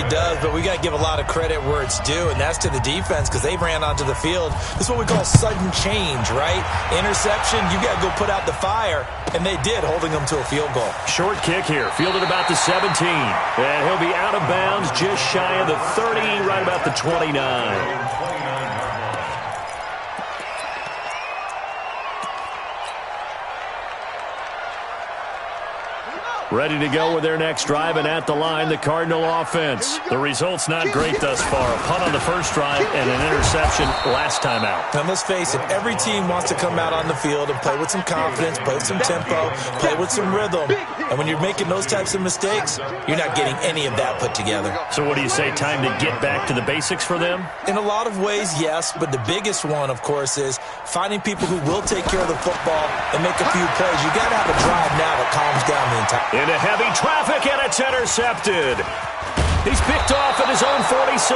certainly does, but we got to give a lot of credit where it's due, and that's to the defense because they ran onto the field. This is what we call sudden change, right? Interception, you got to go put out the fire, and they did, holding them to a field goal. Short kick here, fielded about the 17, and he'll be out of bounds just shy of the 30, right about the 29. Ready to go with their next drive, and at the line, the Cardinal offense. The result's not great thus far. A punt on the first drive and an interception last time out. And let's face it, every team wants to come out on the field and play with some confidence, play with some tempo, play with some rhythm. And when you're making those types of mistakes, you're not getting any of that put together. So what do you say, time to get back to the basics for them? In a lot of ways, yes, but the biggest one, of course, is finding people who will take care of the football and make a few plays. You got to have a drive now that calms down the entire... Into heavy traffic, and it's intercepted. He's picked off at his own 46.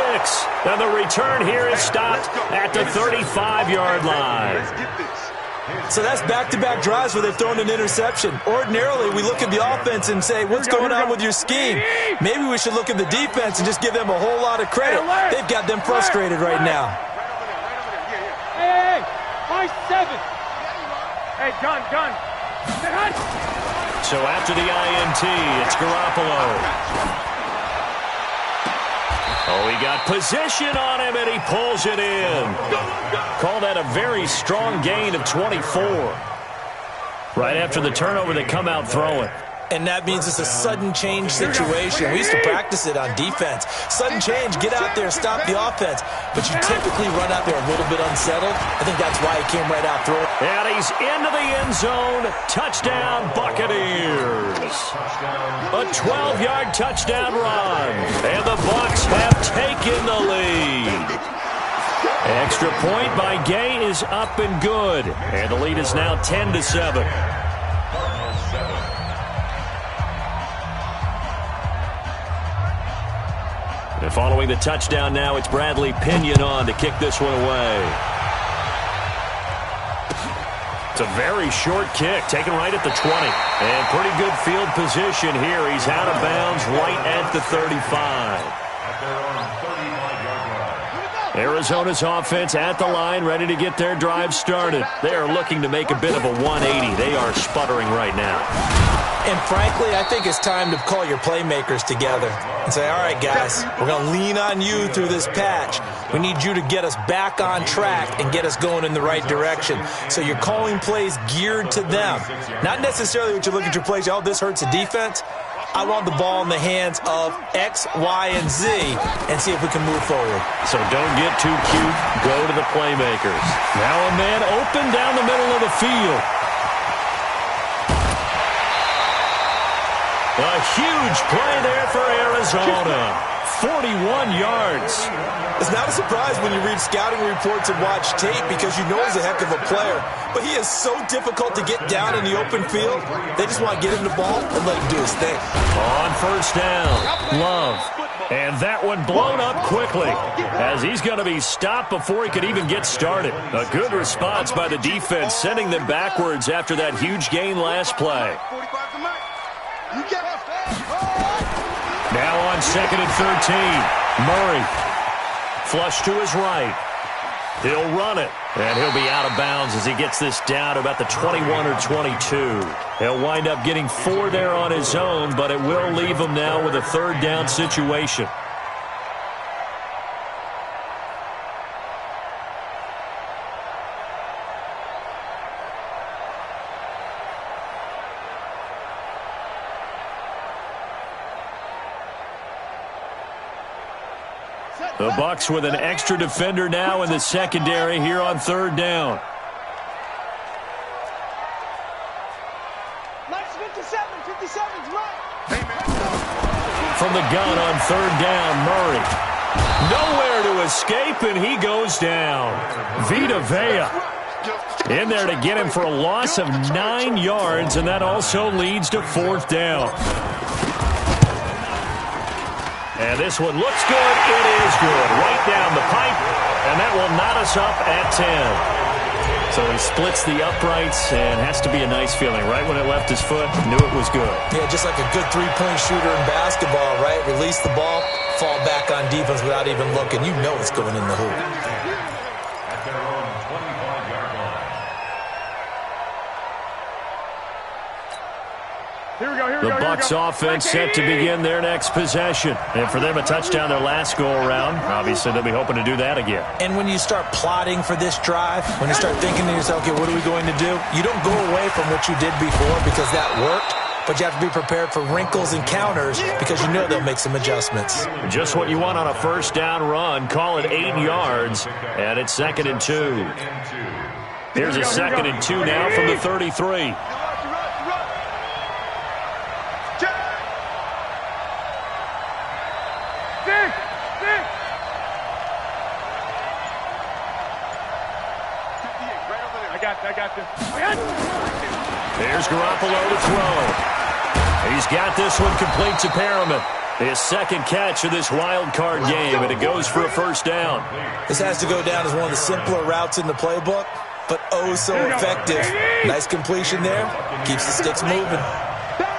And the return here is stopped at the 35-yard line. So that's back-to-back drives where they've thrown an interception. Ordinarily, we look at the offense and say, what's going on with your scheme? Maybe we should look at the defense and just give them a whole lot of credit. They've got them frustrated right now. Hey, my 7. Hey, gun. So after the INT, it's Garoppolo. Oh, he got position on him, and he pulls it in. Call that a very strong gain of 24. Right after the turnover, they come out throwing. And that means it's a sudden change situation. We used to practice it on defense. Sudden change, get out there, stop the offense. But you typically run out there a little bit unsettled. I think that's why he came right out throwing. And he's into the end zone. Touchdown, Buccaneers. A 12-yard touchdown run. And the Bucs have taken the lead. Extra point by Gay is up and good. And the lead is now 10-7. And following the touchdown now, it's Bradley Pinion on to kick this one away. It's a very short kick, taken right at the 20. And pretty good field position here. He's out of bounds right at the 35. Arizona's offense at the line, ready to get their drive started. They are looking to make a bit of a 180. They are sputtering right now. And frankly, I think it's time to call your playmakers together and say, all right, guys, we're going to lean on you through this patch. We need you to get us back on track and get us going in the right direction. So you're calling plays geared to them. Not necessarily what you look at your plays, oh, this hurts the defense. I want the ball in the hands of X, Y, and Z and see if we can move forward. So don't get too cute. Go to the playmakers. Now a man open down the middle of the field. A huge play there for Arizona. 41 yards. It's not a surprise when you read scouting reports and watch tape because you know he's a heck of a player. But he is so difficult to get down in the open field. They just want to get him the ball and let him do his thing. On first down, Love. And that one blown up quickly as he's going to be stopped before he could even get started. A good response by the defense, sending them backwards after that huge gain last play. Now on 2nd and 13, Murray. Flush to his right. He'll run it, and he'll be out of bounds as he gets this down to about the 21 or 22. He'll wind up getting 4 there on his own, but it will leave him now with a 3rd down situation. The Bucs with an extra defender now in the secondary here on 3rd down. From the gun on 3rd down, Murray. Nowhere to escape, and he goes down. Vita Vea in there to get him for a loss of 9 yards, and that also leads to 4th down. And this one looks good. It is good. Right down the pipe. And that will knot us up at 10. So he splits the uprights, and has to be a nice feeling. Right when it left his foot, knew it was good. Yeah, just like a good three-point shooter in basketball, right? Release the ball, fall back on defense without even looking. You know it's going in the hoop. The Bucks offense set to begin their next possession. And for them, a touchdown their last go-around. Obviously, they'll be hoping to do that again. And when you start plotting for this drive, when you start thinking to yourself, okay, what are we going to do? You don't go away from what you did before because that worked, but you have to be prepared for wrinkles and counters because you know they'll make some adjustments. Just what you want on a first down run. Call it 8 yards, and it's 2nd and 2. Here's a 2nd and 2 now from the 33. I got this. Here's Garoppolo to throw. He's got this one complete to Perriman. His second catch of this wild card game, and it goes for a first down. This has to go down as one of the simpler routes in the playbook, but oh so effective. Nice completion there. Keeps the sticks moving.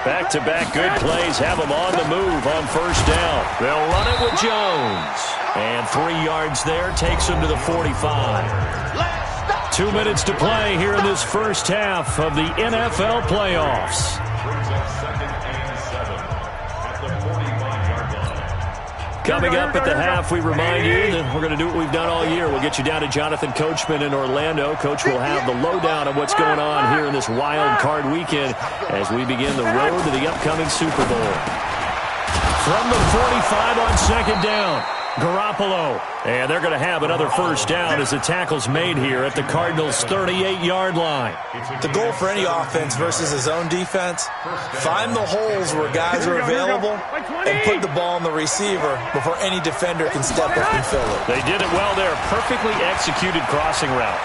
Back-to-back good plays have them on the move on first down. They'll run it with Jones. And 3 yards there takes them to the 45. 2 minutes to play here in this first half of the NFL playoffs. Coming up at the half, we remind you that we're going to do what we've done all year. We'll get you down to Jonathan Coachman in Orlando. Coach will have the lowdown of what's going on here in this wild card weekend as we begin the road to the upcoming Super Bowl. From the 45 on second down, Garoppolo. And they're going to have another first down as the tackle's made here at the Cardinals' 38-yard line. The goal for any offense versus his own defense, find the holes where guys are available and put the ball on the receiver before any defender can step up and fill it. They did it well there. Perfectly executed crossing route.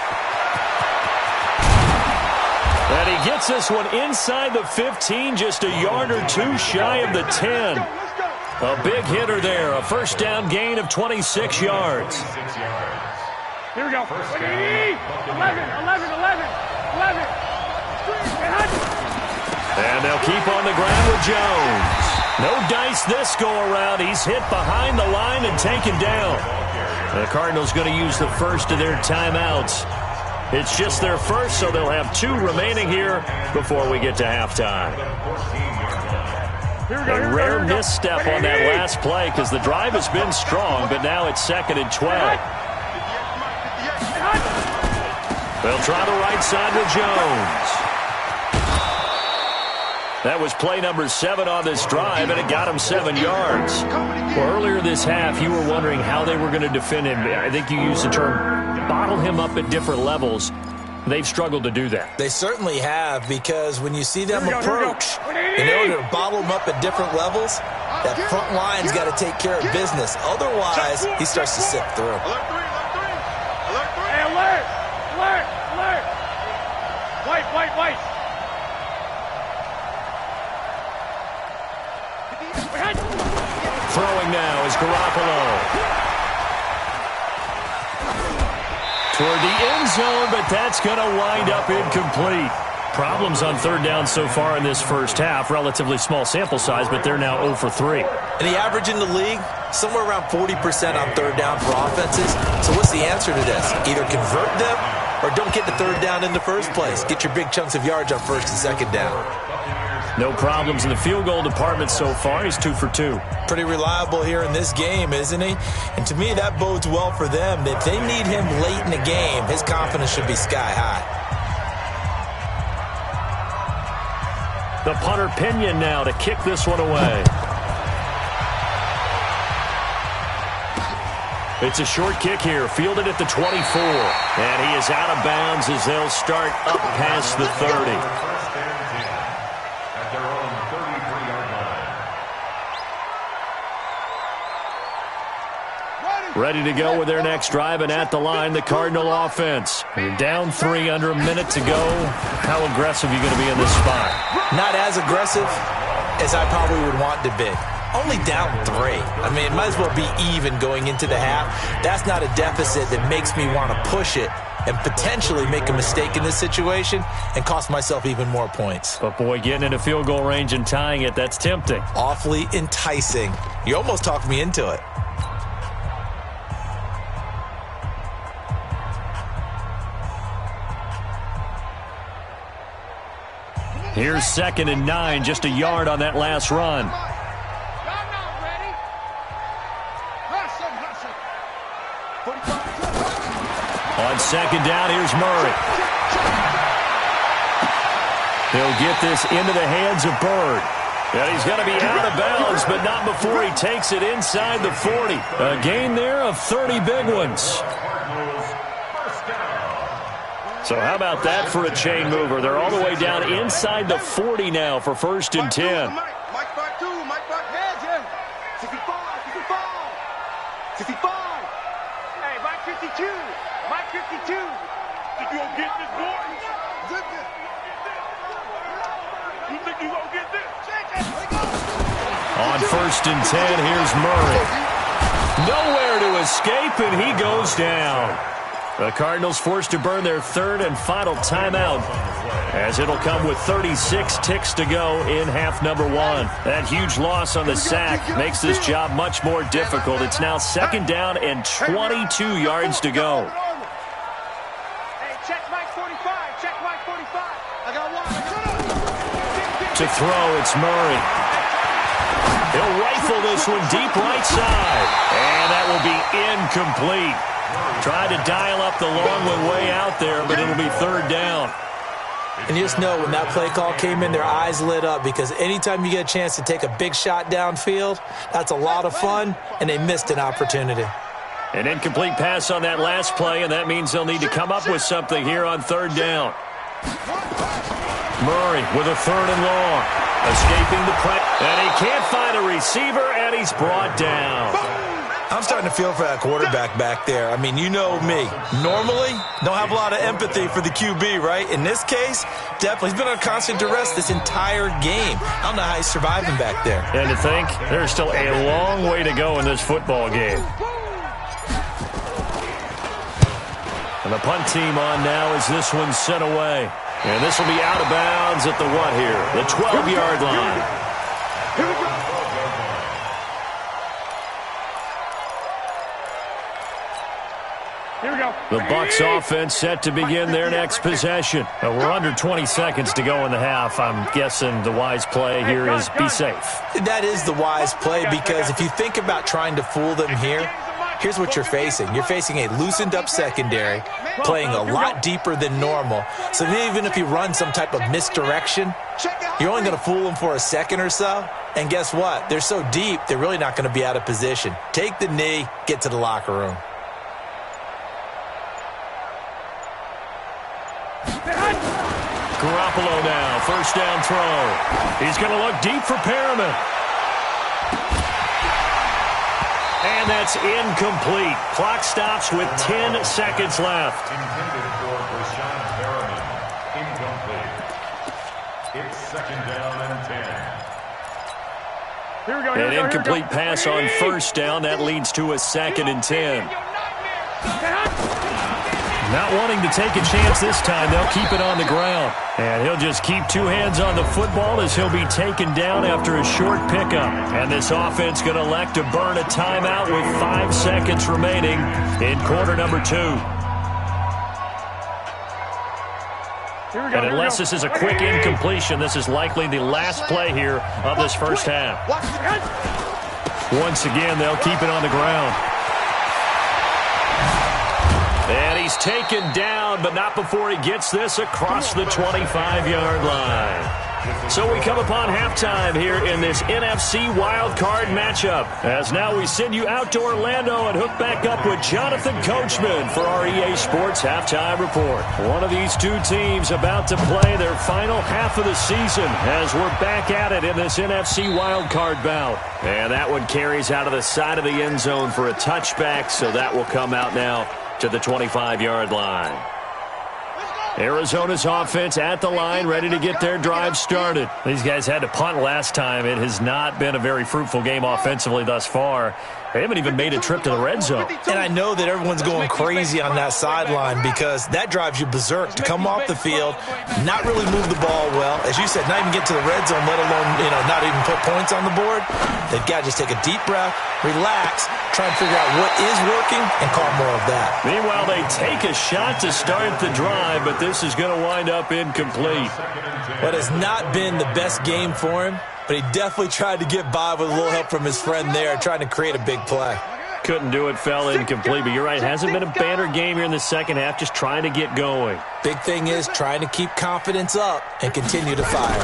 And he gets this one inside the 15, just a yard or two shy of the 10. A big hitter there, a first down gain of 26 yards. Here we go. 11. And they'll keep on the ground with Jones. No dice this go-around. He's hit behind the line and taken down. The Cardinals going to use the first of their timeouts. It's just their first, so they'll have 2 remaining here before we get to halftime. A rare misstep on that last play because the drive has been strong, but now it's 2nd and 12. They'll try the right side with Jones. That was play number 7 on this drive, and it got him 7 yards. Well, earlier this half, you were wondering how they were going to defend him. I think you used the term bottle him up at different levels. They've struggled to do that. They certainly have, because when you see them approach, in order to bottle them up at different levels, that front line's got to take care of business. Otherwise, he starts to sip through. Hey, alert! White! Throwing now is Garoppolo. Toward the end zone, but that's going to wind up incomplete. Problems on third down so far in this first half. Relatively small sample size, but they're now 0 for 3. And the average in the league, somewhere around 40% on third down for offenses. So what's the answer to this? Either convert them or don't get the third down in the first place. Get your big chunks of yards on first and second down. No problems in the field goal department so far. He's 2 for 2. Pretty reliable here in this game, isn't he? And to me, that bodes well for them. If they need him late in the game, his confidence should be sky high. The punter Pinion now to kick this one away. It's a short kick here, fielded at the 24. And he is out of bounds as they'll start up past the 30. Ready to go with their next drive, and at the line, the Cardinal offense. You're down 3, under a minute to go. How aggressive are you going to be in this spot? Not as aggressive as I probably would want to be. Only down 3. I mean, it might as well be even going into the half. That's not a deficit that makes me want to push it. and potentially make a mistake in this situation and cost myself even more points. But, boy, getting into field goal range and tying it, that's tempting. Awfully enticing. You almost talked me into it. Here's 2nd and 9, just a yard on that last run. On 2nd down, here's Murray. He'll get this into the hands of Bird. And he's going to be out of bounds, but not before he takes it inside the 40. A gain there of 30 big ones. So how about that for a chain mover? They're all the way down inside the 40 now for 1st and 10. Mike back 2, Mike back heads, yeah. 65. Hey, Mike 52. Mike 52. Think you gonna get this, boy? You think you gonna get this? On 1st and 10, here's Murray. Nowhere to escape, and he goes down. The Cardinals forced to burn their 3rd and final timeout, as it'll come with 36 ticks to go in half number 1. That huge loss on the sack makes this job much more difficult. It's now 2nd down and 22 yards to go. Hey, check Mike 45. Check Mike 45. I got one. To throw, it's Murray. He'll rifle this one deep right side, and that will be incomplete. Tried to dial up the long one way out there, but it'll be 3rd down. And you just know when that play call came in, their eyes lit up, because anytime you get a chance to take a big shot downfield, that's a lot of fun, and they missed an opportunity. An incomplete pass on that last play, and that means they'll need to come up with something here on 3rd down. Murray with a 3rd and long. Escaping the press, and he can't find a receiver, and he's brought down. I'm starting to feel for that quarterback back there. I mean, you know me. Normally, don't have a lot of empathy for the QB, right? In this case, definitely. He's been on constant duress this entire game. I don't know how he's surviving back there. And to think, there's still a long way to go in this football game. And the punt team on now as this one's sent away. And this will be out of bounds at the what here? The 12-yard line. Here we go. Here we go. The Bucs offense set to begin their next possession. We're under 20 seconds to go in the half. I'm guessing the wise play here is be safe. That is the wise play, because if you think about trying to fool them here, here's what you're facing. You're facing a loosened up secondary, playing a lot deeper than normal. So even if you run some type of misdirection, you're only going to fool them for a second or so. And guess what? They're so deep, they're really not going to be out of position. Take the knee, get to the locker room. Garoppolo now, 1st down throw. He's going to look deep for Perriman. And that's incomplete. Clock stops with 10 seconds left. Intended for Rashawn Perriman. Incomplete. It's 2nd down and 10. Here we go. An incomplete pass on 1st down. That leads to a 2nd and 10. Not wanting to take a chance this time, they'll keep it on the ground. And he'll just keep 2 hands on the football as he'll be taken down after a short pickup. And this offense going to elect to burn a timeout with 5 seconds remaining in quarter number 2. And unless this is a quick incompletion, this is likely the last play here of this first half. Once again, they'll keep it on the ground. And he's taken down, but not before he gets this across the 25-yard line. So we come upon halftime here in this NFC wildcard matchup. As now we send you out to Orlando and hook back up with Jonathan Coachman for our EA Sports Halftime Report. One of these two teams about to play their final half of the season as we're back at it in this NFC wildcard bout. And that one carries out of the side of the end zone for a touchback, so that will come out now to the 25-yard line. Arizona's offense at the line, ready to get their drive started. These guys had to punt last time. It has not been a very fruitful game offensively thus far. They haven't even made a trip to the red zone. And I know that everyone's going crazy on that sideline because that drives you berserk to come off the field, not really move the ball well. As you said, not even get to the red zone, let alone, not even put points on the board. They've got to just take a deep breath, relax, try and figure out what is working, and call more of that. Meanwhile, they take a shot to start the drive, but this is going to wind up incomplete. What has not been the best game for him, but he definitely tried to get by with a little help from his friend there, trying to create a big play. Couldn't do it, fell incomplete, but you're right. Hasn't been a banner game here in the second half, just trying to get going. Big thing is trying to keep confidence up and continue to fire.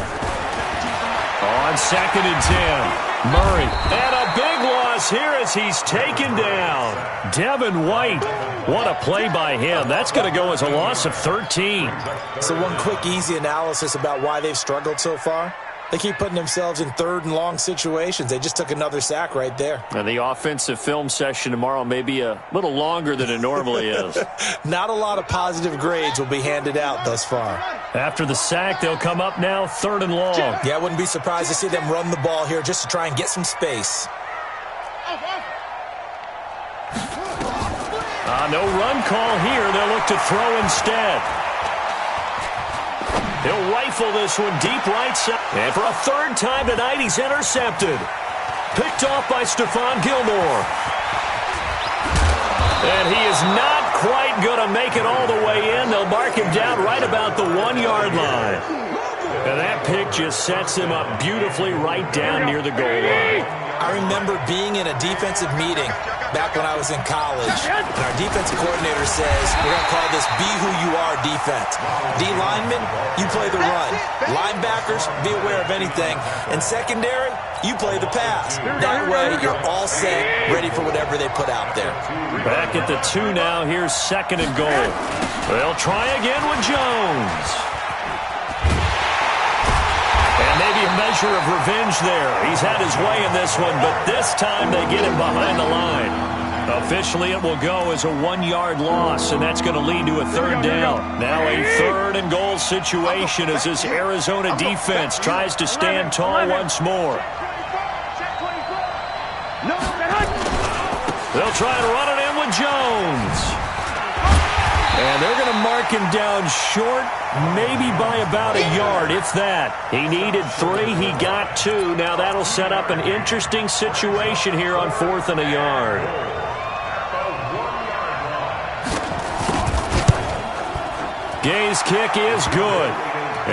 On 2nd and 10, Murray. And a big loss here as he's taken down. Devin White. What a play by him. That's going to go as a loss of 13. So one quick, easy analysis about why they've struggled so far. They keep putting themselves in 3rd and long situations. They just took another sack right there. And the offensive film session tomorrow may be a little longer than it normally is. Not a lot of positive grades will be handed out thus far. After the sack, they'll come up now 3rd and long. Yeah, I wouldn't be surprised to see them run the ball here just to try and get some space. No run call here. They'll look to throw instead. He'll rifle this one deep right side. And for a 3rd time tonight, he's intercepted. Picked off by Stephon Gilmore. And he is not quite going to make it all the way in. They'll mark him down right about the 1-yard line. And that pick just sets him up beautifully right down near the goal line. I remember being in a defensive meeting back when I was in college, and our defensive coordinator says, we're going to call this be who you are defense. D linemen, you play the run. Linebackers, be aware of anything. And secondary, you play the pass. That way, you're all set, ready for whatever they put out there. Back at the 2 now. Here's 2nd and goal. They'll try again with Jones. And maybe a measure of revenge there. He's had his way in this one, but this time they get him behind the line. Officially, it will go as a 1-yard loss, and that's going to lead to a 3rd down. Now a 3rd and goal situation as this Arizona defense tries to stand tall once more. They'll try and run it in with Jones. And they're going to mark him down short, maybe by about a yard, if that. He needed 3, he got 2. Now that'll set up an interesting situation here on 4th and a yard. Gay's kick is good.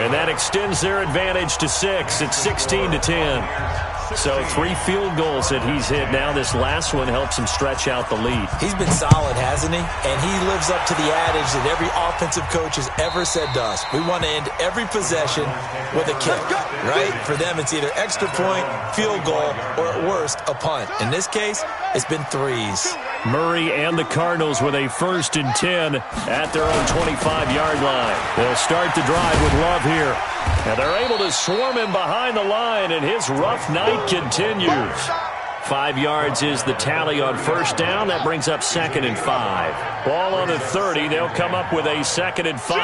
And that extends their advantage to 6. It's 16-10. So 3 field goals that he's hit now. This last one helps him stretch out the lead. He's been solid, hasn't he? And he lives up to the adage that every offensive coach has ever said to us. We want to end every possession with a kick, right? For them, it's either extra point, field goal, or at worst, a punt. In this case, it's been 3s. Murray and the Cardinals with a 1st and 10 at their own 25-yard line. They'll start the drive with Love here. And they're able to swarm him behind the line, and his rough night continues. 5 yards is the tally on 1st down. That brings up 2nd and 5. Ball on the 30. They'll come up with a 2nd and 5.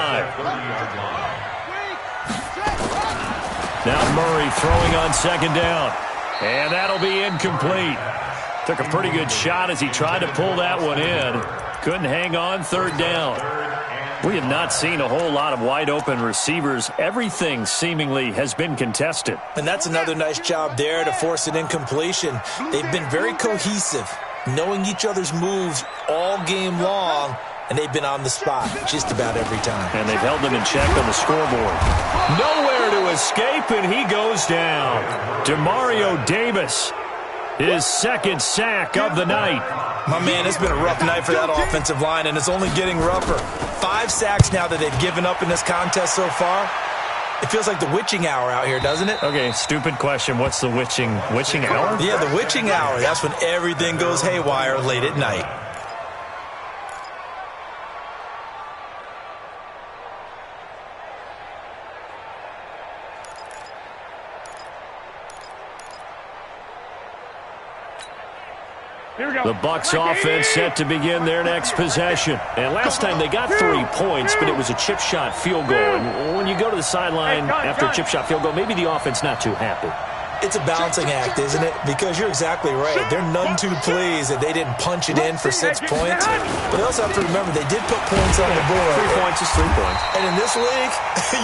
Now Murray throwing on 2nd down. And that'll be incomplete. Took a pretty good shot as he tried to pull that one in. Couldn't hang on. 3rd down. We have not seen a whole lot of wide-open receivers. Everything seemingly has been contested. And that's another nice job there to force an incompletion. They've been very cohesive, knowing each other's moves all game long, and they've been on the spot just about every time. And they've held them in check on the scoreboard. Nowhere to escape, and he goes down. Demario Davis, his 2nd sack of the night. My man, it's been a rough night for that offensive line, and it's only getting rougher. 5 sacks now that they've given up in this contest so far. It feels like the witching hour out here, doesn't it? Okay, stupid question. What's the witching hour? Yeah, the witching hour. That's when everything goes haywire late at night. The Bucs offense set to begin their next possession. And last time they got 3 points, but it was a chip shot field goal. And when you go to the sideline after a chip shot field goal, maybe the offense not too happy. It's a balancing act, isn't it? Because you're exactly right. They're none too pleased that they didn't punch it in for 6 points. But they also have to remember they did put points on the board. 3 points is 3 points. And in this league,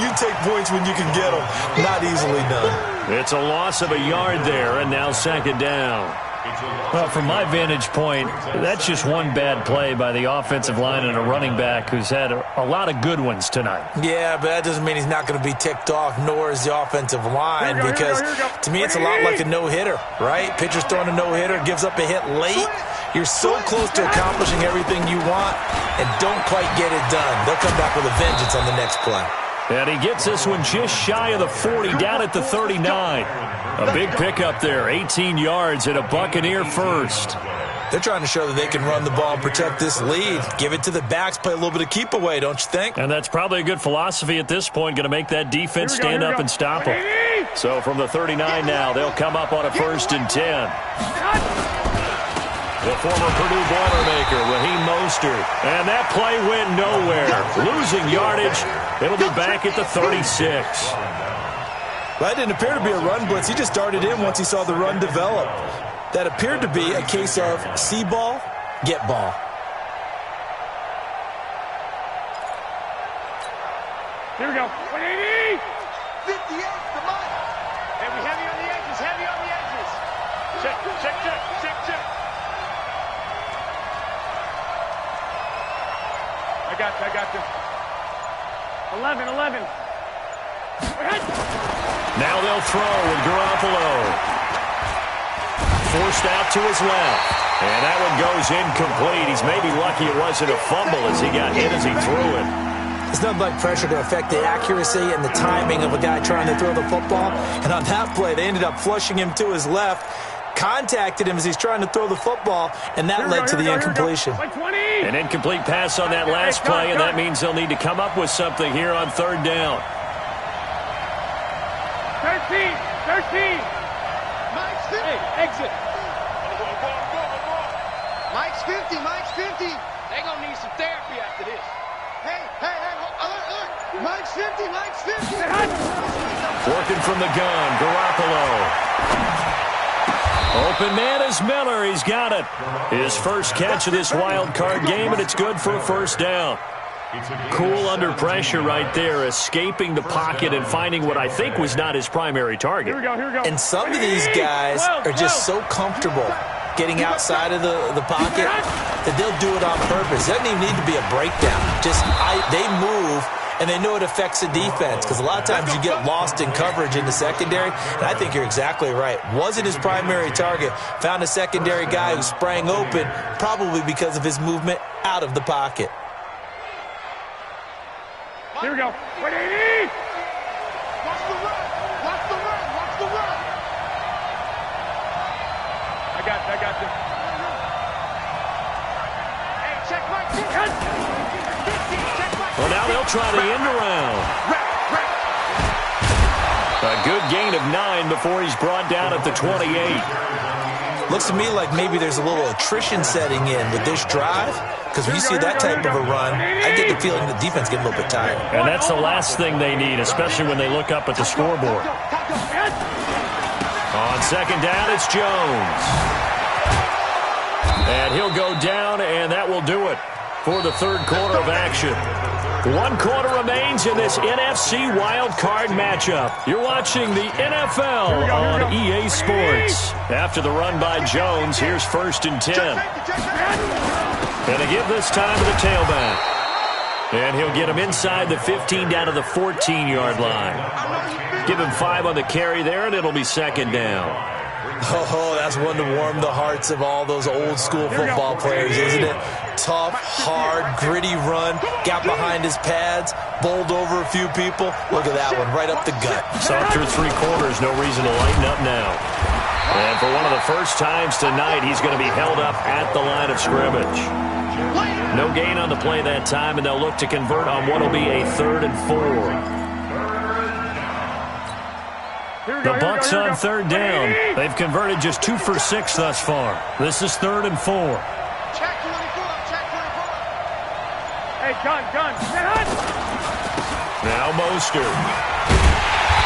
you take points when you can get them. Not easily done. It's a loss of a yard there, and now second down. Well, from my vantage point, that's just one bad play by the offensive line and a running back who's had a lot of good ones tonight. Yeah, but that doesn't mean he's not going to be ticked off, nor is the offensive line, because to me it's a lot like a no-hitter, right? Pitcher's throwing a no-hitter, gives up a hit late. You're so close to accomplishing everything you want and don't quite get it done. They'll come back with a vengeance on the next play. And he gets this one just shy of the 40, down at the 39. A big pickup there, 18 yards and a Buccaneer first. They're trying to show that they can run the ball and protect this lead. Give it to the backs, play a little bit of keep away, don't you think? And that's probably a good philosophy at this point, going to make that defense stand up and stop them. So from the 39 now, they'll come up on a 1st and 10. The former Purdue Boilermaker, Raheem Mostert. And that play went nowhere. Losing yardage. It'll be back at the 36. That didn't appear to be a run blitz. He just darted in once he saw the run develop. That appeared to be a case of see ball, get ball. Here we go. 180! 58, come on! Heavy on the edges, heavy on the edges. Check. I got you. 11. Now they'll throw with Garoppolo. Forced out to his left. And that one goes incomplete. He's maybe lucky it wasn't a fumble as he got hit as he threw it. It's nothing like pressure to affect the accuracy and the timing of a guy trying to throw the football. And on that play, they ended up flushing him to his left, contacted him as he's trying to throw the football, and that led to the incompletion. An incomplete pass on that last play, and that means they'll need to come up with something here on 3rd down. 13. Mike's 50. Hey, exit. Mike's 50. They gonna need some therapy after this. Hey, alert. Mike's 50. Working from the gun, Garoppolo. Open man is Miller. He's got it. His first catch of this wild card game, and it's good for a 1st down. Cool under pressure right there, escaping the pocket and finding what I think was not his primary target. Here we go. And some of these guys are just so comfortable getting outside of the pocket that they'll do it on purpose. It doesn't even need to be a breakdown. They move, and they know it affects the defense, because a lot of times you get lost in coverage in the secondary, and I think you're exactly right. Wasn't his primary target. Found a secondary guy who sprang open, probably because of his movement out of the pocket. Here we go. 180! Watch the run! I got you. Hey, check Mike. Well, now they'll try the end around. A good gain of 9 before he's brought down at the 28. Looks to me like maybe there's a little attrition setting in with this drive, because when you see that type of a run, I get the feeling the defense gets a little bit tired. And that's the last thing they need, especially when they look up at the scoreboard. On 2nd down, it's Jones. And he'll go down, and that will do it for the 3rd quarter of action. 1 quarter remains in this NFC Wild Card matchup. You're watching the NFL on EA Sports. After the run by Jones, here's 1st and 10. And they give this time to the tailback. And he'll get him inside the 15 down to the 14-yard line. Give him 5 on the carry there, and it'll be 2nd down. Oh, that's one to warm the hearts of all those old-school football players, isn't it? Tough, hard, gritty run, got behind his pads, bowled over a few people. Look at that one, right up the gut. So after 3 quarters, no reason to lighten up now. And for one of the first times tonight, he's going to be held up at the line of scrimmage. No gain on the play that time, and they'll look to convert on what will be a 3rd and 4. The Bucs on 3rd down. They've converted just 2 for 6 thus far. This is 3rd and 4. Check 24. Hey, gun. Now Mostert.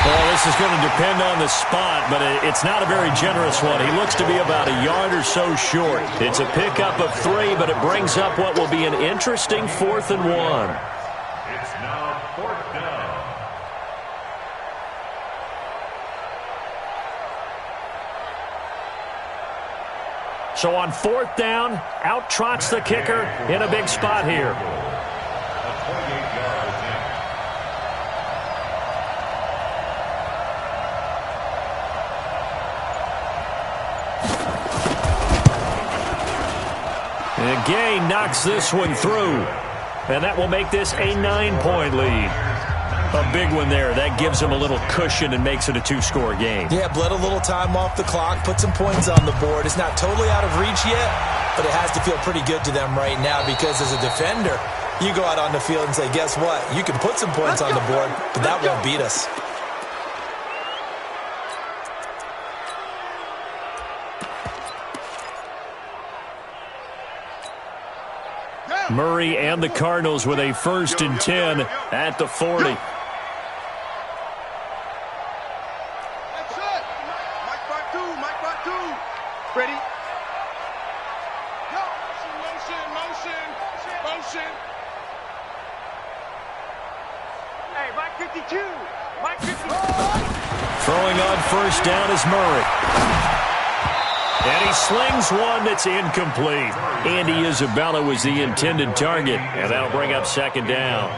Well, this is going to depend on the spot, but it's not a very generous one. He looks to be about a yard or so short. It's a pickup of 3, but it brings up what will be an interesting 4th and 1. It's now 4th down. So on 4th down, out trots the kicker in a big spot here. A 28-yard attempt. And Gay knocks this one through. And that will make this a 9-point lead. A big one there. That gives him a little cushion and makes it a 2-score game. Yeah, bled a little time off the clock, put some points on the board. It's not totally out of reach yet, but it has to feel pretty good to them right now because as a defender, you go out on the field and say, guess what? You can put some points on the board, but that won't beat us. Murray and the Cardinals with a 1st and 10 at the 40. Ready? Go. Motion. Hey, Mike 52. Mike 52. Throwing on 1st down is Murray. And he slings one that's incomplete. Andy Isabella was the intended target, and that'll bring up 2nd down.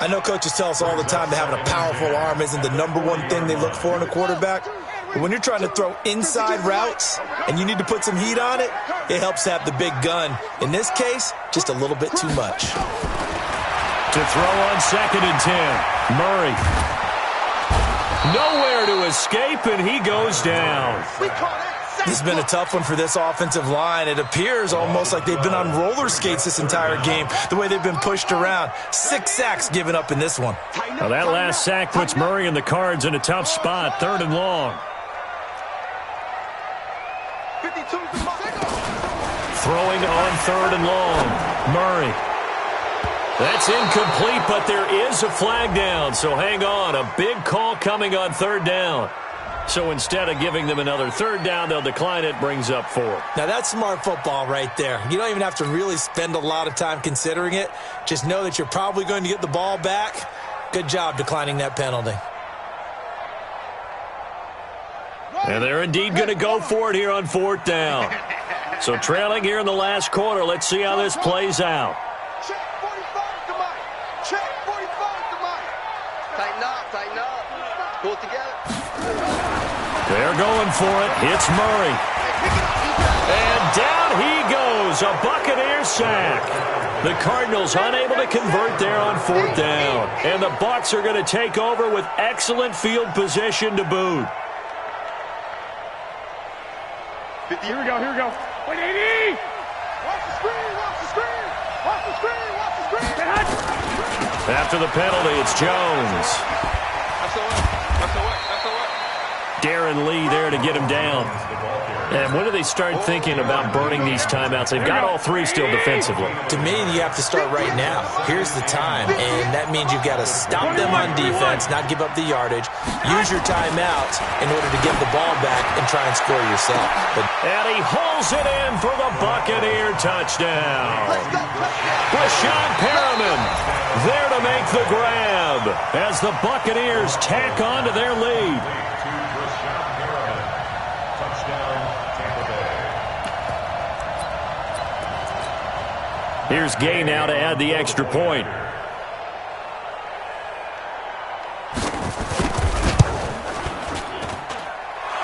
I know coaches tell us all the time that having a powerful arm isn't the #1 thing they look for in a quarterback. But when you're trying to throw inside routes and you need to put some heat on it, it helps to have the big gun. In this case, just a little bit too much. To throw on 2nd and 10, Murray. Nowhere to escape, and he goes down. This has been a tough one for this offensive line. It appears almost like they've been on roller skates this entire game, the way they've been pushed around. 6 sacks given up in this one. Now that last sack puts Murray and the Cards in a tough spot, 3rd and long. Throwing on 3rd and long, Murray. That's incomplete, but there is a flag down, so hang on. A big call coming on 3rd down. So instead of giving them another 3rd down, they'll decline it, brings up 4. Now that's smart football right there. You don't even have to really spend a lot of time considering it. Just know that you're probably going to get the ball back. Good job declining that penalty. And they're indeed going to go for it here on 4th down. So trailing here in the last quarter, let's see how this plays out. Check 45 to Mike. Check 45 to Mike. Tighten up. Pull it together. They're going for it. Hits Murray. And down he goes. A Buccaneer sack. The Cardinals unable to convert there on 4th down. And the Bucs are going to take over with excellent field position to boot. Here we go. 180. Watch the screen. After the penalty, it's Jones. That's the work. Darren Lee there to get him down. And when do they start thinking about burning these timeouts? They've got all 3 still defensively. To me, you have to start right now. Here's the time, and that means you've got to stop them on defense, not give up the yardage, use your timeout in order to get the ball back and try and score yourself. And he holds it in for the Buccaneer touchdown. Brashad Perriman there to make the grab as the Buccaneers tack on to their lead. Here's Gay now to add the extra point.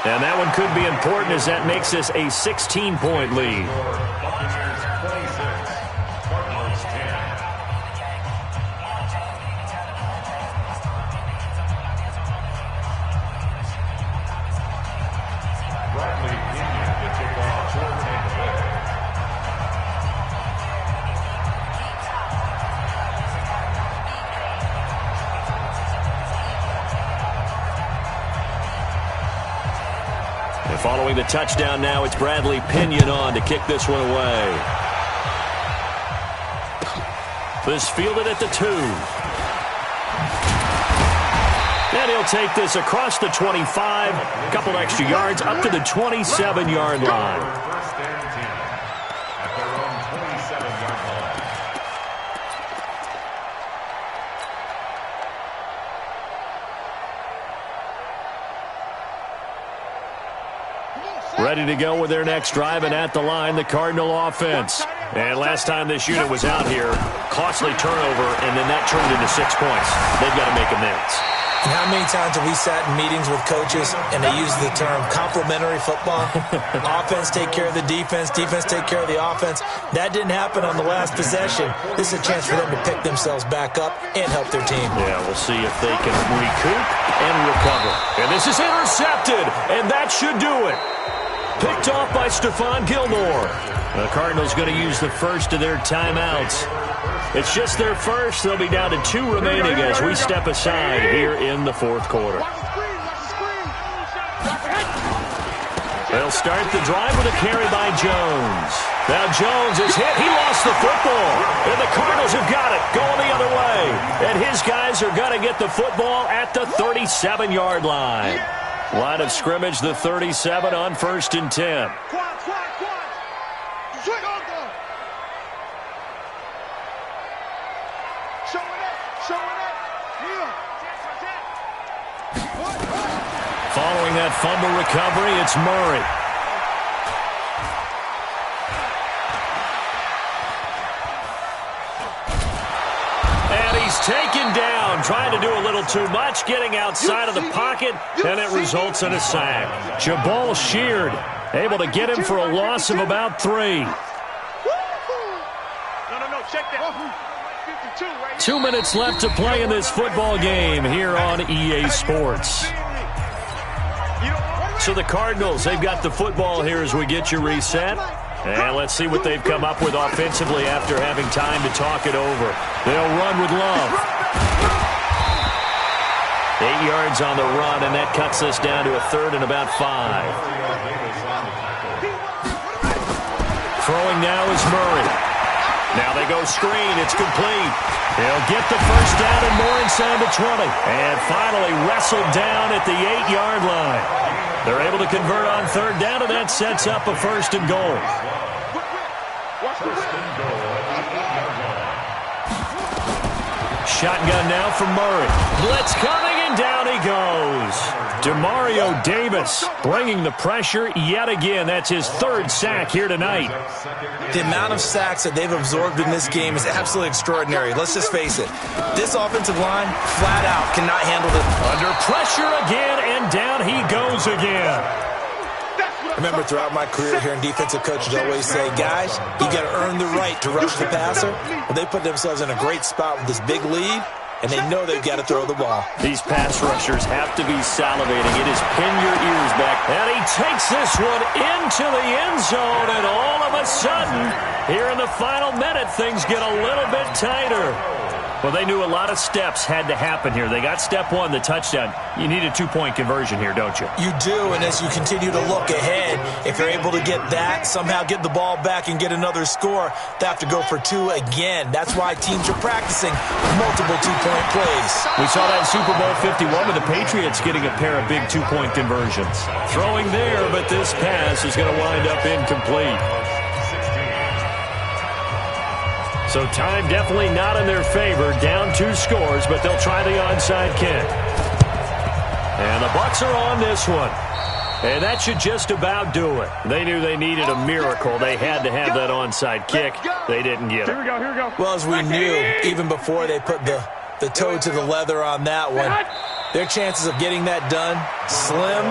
And that one could be important as that makes this a 16-point lead. Buccaneers 26, Cardinals 10. Bradley Pinion to kick off for Tampa Bay. And following the touchdown now, it's Bradley Pinion on to kick this one away. This fielded at the 2. And he'll take this across the 25, a couple extra yards, up to the 27-yard line. First and 10 at their own 27-yard line. Ready to go with their next drive, and at the line, the Cardinal offense. And last time this unit was out here, costly turnover, and then that turned into 6 points. They've got to make amends. And how many times have we sat in meetings with coaches and they use the term complementary football? Offense take care of the defense, defense take care of the offense. That didn't happen on the last possession. This is a chance for them to pick themselves back up and help their team. Yeah, we'll see if they can recoup and recover. And this is intercepted, and that should do it. Picked off by Stephon Gilmore. The Cardinals going to use the first of their timeouts. It's just their first. They'll be down to 2 remaining as we step aside here in the fourth quarter. They'll start the drive with a carry by Jones. Now Jones is hit. He lost the football. And the Cardinals have got it going the other way. And his guys are going to get the football at the 37-yard line. Line of scrimmage, the 37 on 1st and 10. Following that fumble recovery, it's Murray. And he's taken down, trying to do a little too much, getting outside of the pocket, and it results in a sack. Jabal Sheard able to get him for a loss of about 3. No, check that. 2 minutes left to play in this football game here on EA Sports. So the Cardinals, they've got the football here as we get you reset. And let's see what they've come up with offensively after having time to talk it over. They'll run with Love. 8 yards on the run, and that cuts us down to a 3rd and about 5. Throwing now is Murray. Now they go screen. It's complete. He'll get the first down and more inside the 20. And finally wrestled down at the 8-yard line. They're able to convert on 3rd down, and that sets up a 1st and goal. Shotgun now from Murray. Blitz coming, and down he goes. Demario Davis bringing the pressure yet again. That's his 3rd sack here tonight. The amount of sacks that they've absorbed in this game is absolutely extraordinary. Let's just face it. This offensive line, flat out, cannot handle it. Under pressure again, and down he goes again. I remember throughout my career hearing defensive coaches always say, guys, you got to earn the right to rush the passer. Well, they put themselves in a great spot with this big lead, and they know they've got to throw the ball. These pass rushers have to be salivating. It is pin your ears back. And he takes this one into the end zone, and all of a sudden, here in the final minute, things get a little bit tighter. Well, they knew a lot of steps had to happen here. They got step 1, the touchdown. You need a 2-point conversion here, don't you? You do, and as you continue to look ahead, if you're able to get that, somehow get the ball back and get another score, they have to go for 2 again. That's why teams are practicing multiple 2-point plays. We saw that in Super Bowl 51 with the Patriots getting a pair of big 2-point conversions. Throwing there, but this pass is going to wind up incomplete. So time definitely not in their favor. Down 2 scores, but they'll try the onside kick. And the Bucs are on this one. And that should just about do it. They knew they needed a miracle. They had to have that onside kick. They didn't get it. Here we go. Well, as we knew, even before they put the toe to the leather on that one, their chances of getting that done, slim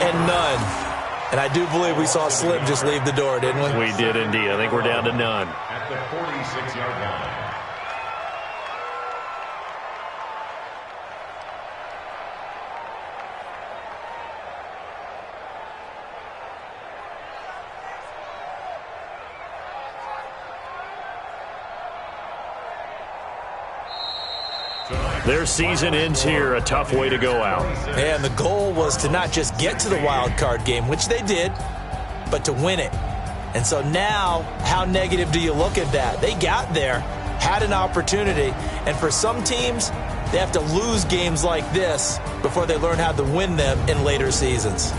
and none. And I do believe we saw Slim just leave the door, didn't we? We did indeed. I think we're down to none. At the 46-yard line. Their season ends here, a tough way to go out. And the goal was to not just get to the wild card game, which they did, but to win it. And so now, how negative do you look at that? They got there, had an opportunity, and for some teams, They have to lose games like this before they learn how to win them in later seasons.